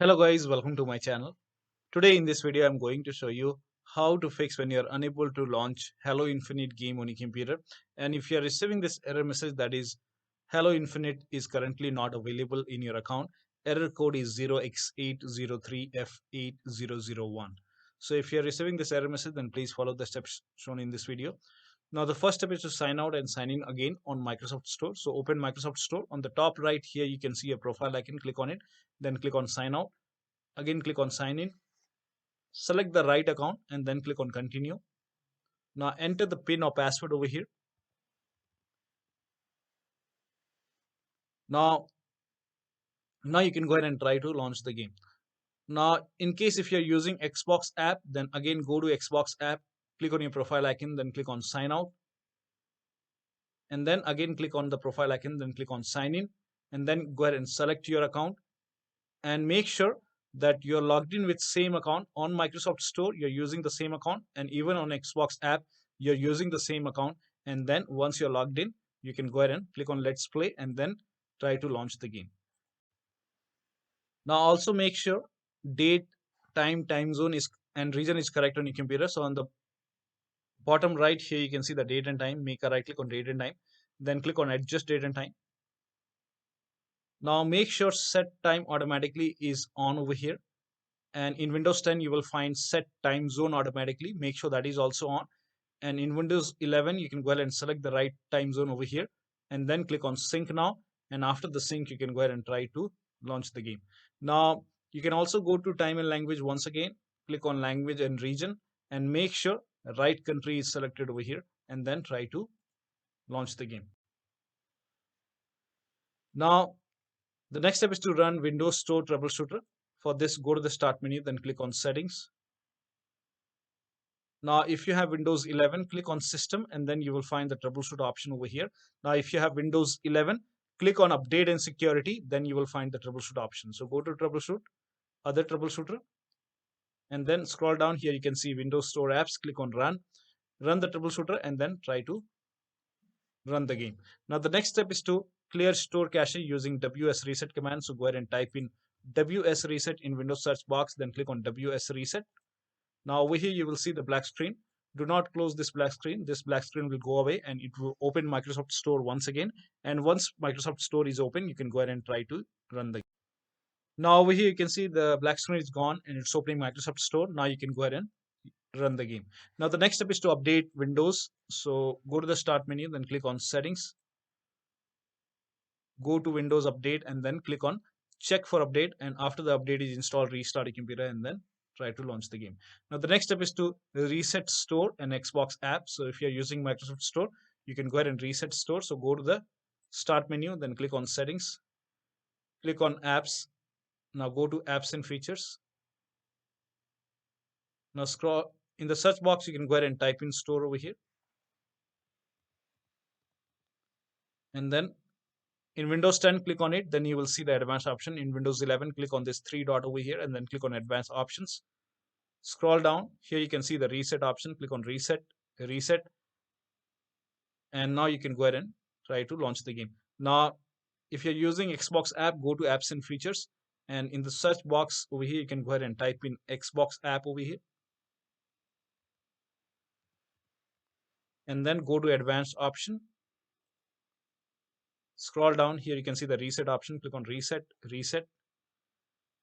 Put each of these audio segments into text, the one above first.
Hello guys, welcome to my channel. Today in this video I'm going to show you how to fix when you're unable to launch Hello Infinite game on your computer, and if you're receiving this error message that is Hello Infinite is currently not available in your account, error code is 0x803F8001. So if you're receiving this error message, then please follow the steps shown in this video. Now the first step is to sign out and sign in again on Microsoft Store. So open Microsoft Store. On the top right here you can see a profile icon, click on it, then click on sign out. Again click on sign in, select the right account and then click on continue. Now enter the PIN or password over here. Now you can go ahead and try to launch the game. Now in case if you're using Xbox app, then again go to Xbox app, click on your profile icon, then click on sign out, and then again click on the profile icon, then click on sign in, and then go ahead and select your account and make sure that you're logged in with same account. On Microsoft Store you're using the same account, and even on Xbox app you're using the same account. And then once you're logged in, you can go ahead and click on let's play and then try to launch the game. Now also make sure date, time zone is and region is correct on your computer. So on the bottom right here you can see the date and time. Make a right click on date and time, then click on adjust date and time. Now make sure set time automatically is on over here, and in Windows 10 you will find set time zone automatically. Make sure that is also on, and in Windows 11 you can go ahead and select the right time zone over here and then click on sync now, and after the sync you can go ahead and try to launch the game. Now you can also go to time and language once again, click on language and region, and make sure the right country is selected over here and then try to launch the game. Now the next step is to run Windows Store Troubleshooter. For this, go to the start menu, then click on settings. Now if you have Windows 11, click on system and then you will find the troubleshoot option over here. Now if you have Windows 11, click on update and security, then you will find the troubleshoot option. So go to troubleshoot, other troubleshooter, and then scroll down here. You can see Windows Store apps, click on run the troubleshooter and then try to run the game. Now the next step is to clear store cache using wsreset command. So go ahead and type in wsreset in Windows search box, then click on wsreset. Now over here you will see the black screen. Do not close this black screen. This black screen will go away and it will open Microsoft Store once again. And once Microsoft Store is open, you can go ahead and try to run the game. Now over here you can see the black screen is gone and it's opening Microsoft Store. Now you can go ahead and run the game. Now the next step is to update Windows. So go to the start menu, then click on settings, go to Windows update and then click on check for update, and after the update is installed, restart your computer and then try to launch the game. Now the next step is to reset store and Xbox app. So if you're using Microsoft Store, you can go ahead and reset store. So go to the start menu, then click on settings, click on apps. Now go to apps and features. Now scroll in the search box, you can go ahead and type in store over here, and then in Windows 10 click on it, then you will see the advanced option. In Windows 11 click on this three dot over here and then click on advanced options. Scroll down here, you can see the reset option, click on reset, and now you can go ahead and try to launch the game. Now if you're using Xbox app, go to apps and features, and in the search box over here you can go ahead and type in Xbox app over here and then go to advanced option. Scroll down here, you can see the reset option, click on reset.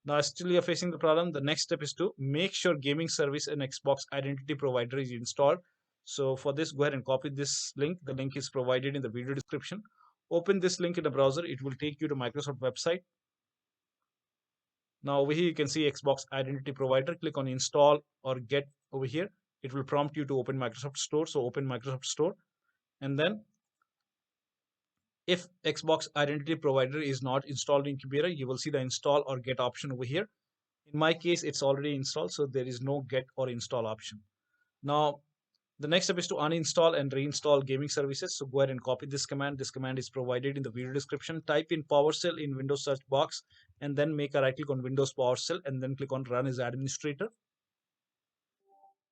Now still you're facing the problem. The next step is to make sure gaming service and Xbox identity provider is installed. So for this, go ahead and copy this link. The link is provided in the video description. Open this link in the browser. It will take you to Microsoft website. Now over here you can see Xbox identity provider. Click on install or get over here. It will prompt you to open Microsoft Store. So open Microsoft Store, and then if Xbox identity provider is not installed in computer, you will see the install or get option over here. In my case, it's already installed, so there is no get or install option. Now the next step is to uninstall and reinstall gaming services. So go ahead and copy this command. This command is provided in the video description. Type in PowerShell in Windows search box and then make a right click on Windows PowerShell and then click on run as administrator.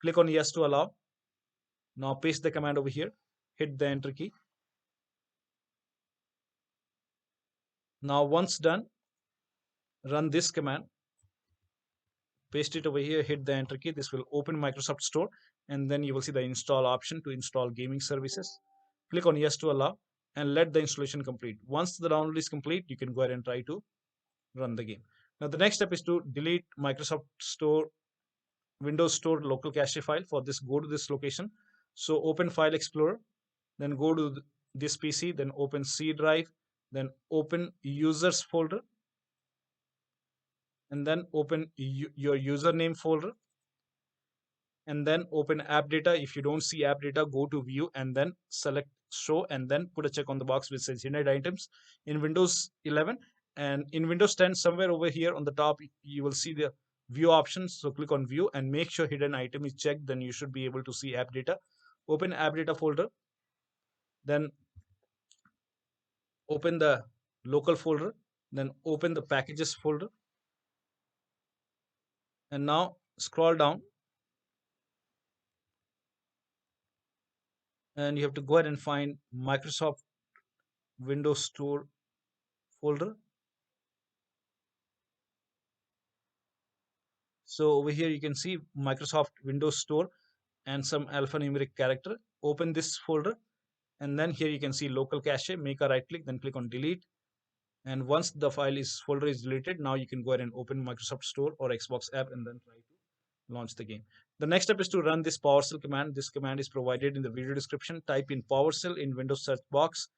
Click on yes to allow. Now paste the command over here, hit the enter key. Now once done, run this command. paste it over here, hit the enter key. This will open Microsoft Store, and then you will see the install option to install gaming services. Click on yes to allow and let the installation complete. Once the download is complete, you can go ahead and try to run the game. Now the next step is to delete Microsoft Store Windows Store local cache file. For this, go to this location. So open File Explorer, then go to this PC, then open C drive, then open users folder, and then open your username folder, and then open AppData. If you don't see AppData, go to view and then select show, and then put a check on the box which says hidden items in Windows 11. And in Windows 10, somewhere over here on the top, you will see the view options. So click on view and make sure hidden item is checked. Then you should be able to see AppData. Open AppData folder, then open the local folder, then open the packages folder, and now scroll down, and you have to go ahead and find Microsoft Windows Store folder. So over here you can see Microsoft Windows Store and some alphanumeric character. Open this folder, and then here you can see local cache. Make a right click, then click on delete. And once the folder is deleted, now you can go ahead and open Microsoft Store or Xbox app and then try to launch the game. The next step is to run this PowerShell command. This command is provided in the video description. Type in PowerShell in Windows search box,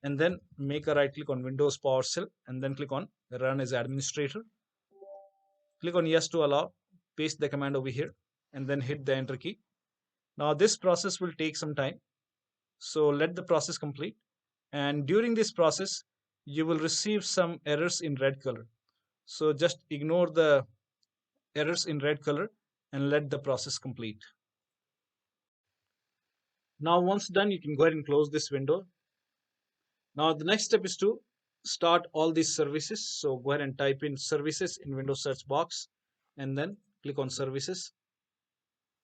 and then make a right click on Windows PowerShell, and then click on run as administrator. Click on yes to allow, paste the command over here, and then hit the enter key. Now this process will take some time, so let the process complete. And during this process, you will receive some errors in red color. So just ignore the errors in red color and let the process complete. Now once done, you can go ahead and close this window. Now the next step is to start all these services. So go ahead and type in services in Windows search box, and then click on services.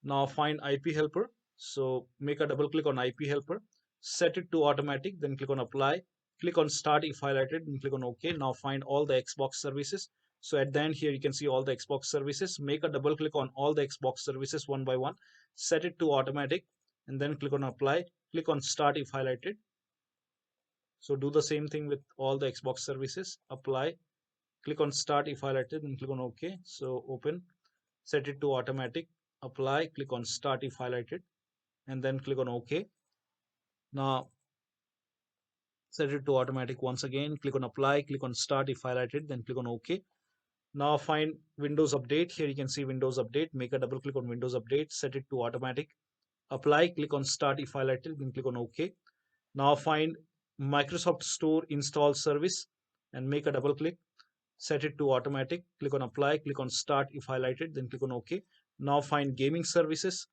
Now find IP helper. So make a double click on IP helper, set it to automatic, then click on apply, click on start if highlighted, and click on OK. Now find all the Xbox services. So at the end here, you can see all the Xbox services. Make a double click on all the Xbox services one by one, set it to automatic, and then click on apply, click on start if highlighted. So do the same thing with all the Xbox services, apply, click on start if highlighted, and click on OK. So open, set it to automatic, apply, click on start if highlighted, and then click on OK. Now set it to automatic once again, click on apply, click on start if highlighted, then click on OK. Now find Windows Update. Here you can see Windows Update. Make a double click on Windows Update, set it to automatic, apply, click on start if highlighted, then click on OK. Now find Microsoft Store install service and make a double click, set it to automatic, click on apply, click on start if highlighted, then click on OK. Now find gaming services.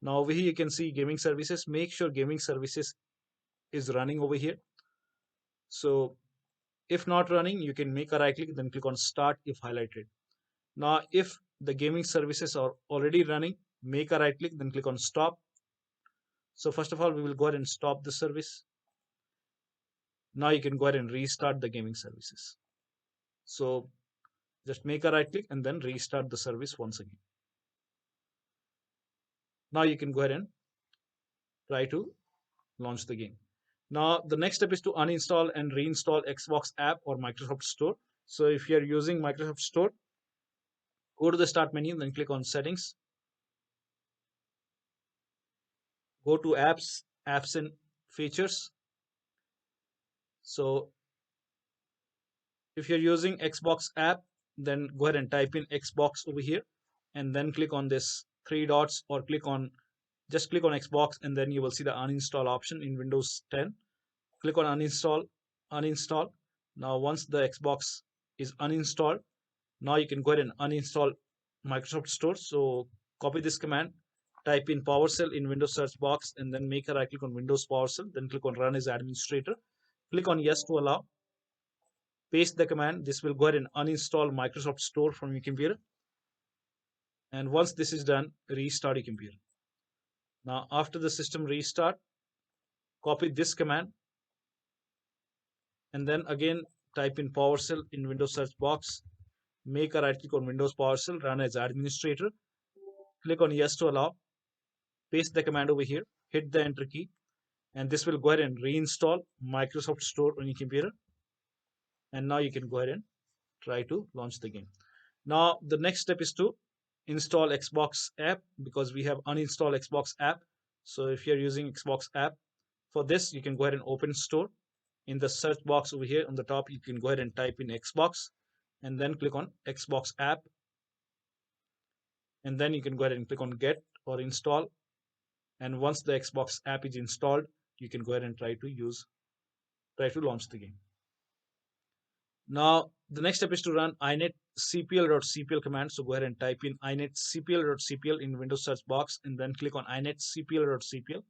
Now over here you can see gaming services. Make sure gaming services is running over here. So if not running, you can make a right click, then click on start if highlighted. Now if the gaming services are already running, make a right click, then click on stop. So first of all, we will go ahead and stop the service. Now you can go ahead and restart the gaming services. So just make a right click and then restart the service once again. Now you can go ahead and try to launch the game. Now the next step is to uninstall and reinstall Xbox app or Microsoft Store. So if you're using Microsoft Store, go to the start menu, then click on settings, go to apps, apps and features. So if you're using Xbox app, then go ahead and type in Xbox over here, and then click on this three dots, or just click on Xbox, and then you will see the uninstall option in Windows 10. Click on uninstall. Now once the Xbox is uninstalled, now you can go ahead and uninstall Microsoft Store. So copy this command, type in PowerShell in Windows search box, and then make a right click on Windows PowerShell, then click on run as administrator, click on yes to allow, paste the command. This will go ahead and uninstall Microsoft Store from your computer. And once this is done, restart your computer. Now after the system restart, copy this command, and then again type in PowerShell in Windows search box, make a right click on Windows PowerShell, run as administrator, click on yes to allow, paste the command over here, hit the enter key, and this will go ahead and reinstall Microsoft Store on your computer. And now you can go ahead and try to launch the game. Now the next step is to install Xbox app, because we have uninstalled Xbox app. So if you're using Xbox app, for this you can go ahead and open Store. In the search box over here on the top, you can go ahead and type in Xbox and then click on Xbox app, and then you can go ahead and click on get or install. And once the Xbox app is installed, you can go ahead and try to launch the game. Now the next step is to run inetcpl.cpl command. So go ahead and type in inetcpl.cpl in Windows search box, and then click on inetcpl.cpl.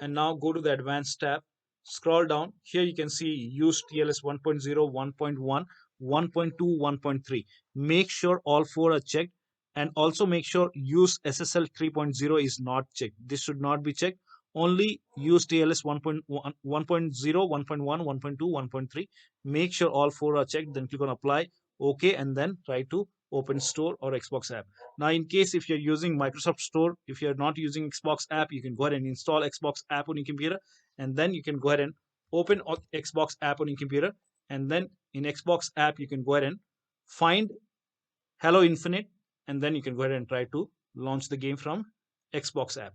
And now go to the advanced tab, scroll down. Here you can see use TLS 1.0, 1.1, 1.2, 1.3. Make sure all four are checked, and also make sure use SSL 3.0 is not checked. This should not be checked. Only use TLS 1.1, 1.0, 1.1, 1.2, 1.3. Make sure all four are checked, then click on apply, OK, and then try to open Store or Xbox app. Now, in case if you're using Microsoft Store, if you're not using Xbox app, you can go ahead and install Xbox app on your computer, and then you can go ahead and open Xbox app on your computer. And then in Xbox app, you can go ahead and find Halo Infinite, and then you can go ahead and try to launch the game from Xbox app.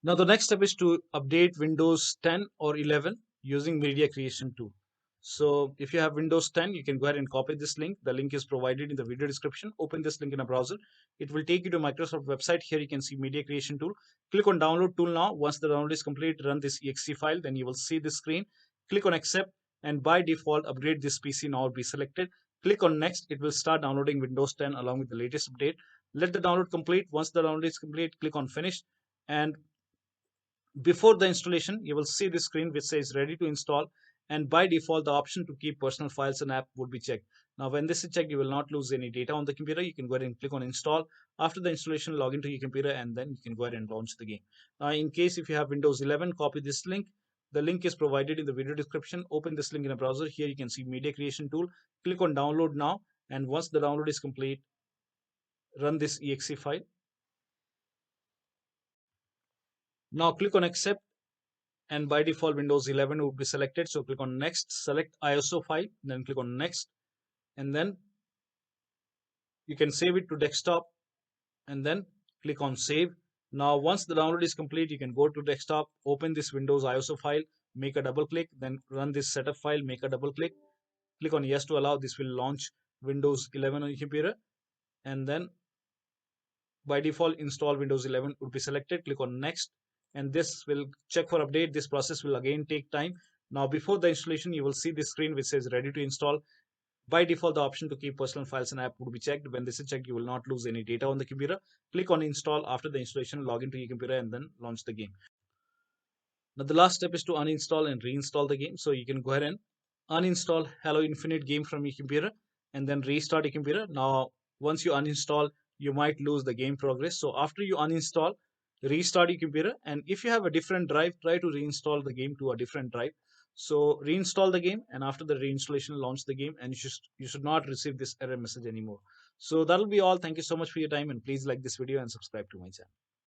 Now the next step is to update Windows 10 or 11 using Media Creation tool. So if you have Windows 10, you can go ahead and copy this link. The link is provided in the video description. Open this link in a browser. It will take you to Microsoft website. Here you can see Media Creation tool. Click on download tool now. Once the download is complete, run this exe file. Then you will see this screen. Click on accept, and by default, upgrade this PC now will be selected. Click on next. It will start downloading Windows 10 along with the latest update. Let the download complete. Once the download is complete, click on finish, and before the installation, you will see the screen which says ready to install, and by default the option to keep personal files and app would be checked. Now when this is checked, you will not lose any data on the computer. You can go ahead and click on install. After the installation, log into your computer, and then you can go ahead and launch the game. Now in case if you have Windows 11, copy this link. The link is provided in the video description. Open this link in a browser. Here you can see Media Creation tool. Click on download now, and once the download is complete, run this exe file. Now click on accept, and by default Windows 11 would be selected. So click on next, select ISO file, then click on next, and then you can save it to desktop, and then click on save. Now once the download is complete, you can go to desktop, open this Windows ISO file, make a double click, then run this setup file, make a double click, click on yes to allow. This will launch Windows 11 on your computer, and then by default install Windows 11 would be selected. Click on next, and this will check for update. This process will again take time. Now before the installation, you will see this screen which says ready to install. By default, the option to keep personal files and app would be checked. When this is checked, you will not lose any data on the computer. Click on install. After the installation, log into your computer and then launch the game. Now the last step is to uninstall and reinstall the game. So you can go ahead and uninstall Halo Infinite game from your computer and then restart your computer. Now once you uninstall, you might lose the game progress. So after you uninstall, restart your computer, and if you have a different drive, try to reinstall the game to a different drive. So reinstall the game, and after the reinstallation, launch the game, and you should not receive this error message anymore. So that'll be all. Thank you so much for your time, and please like this video and subscribe to my channel.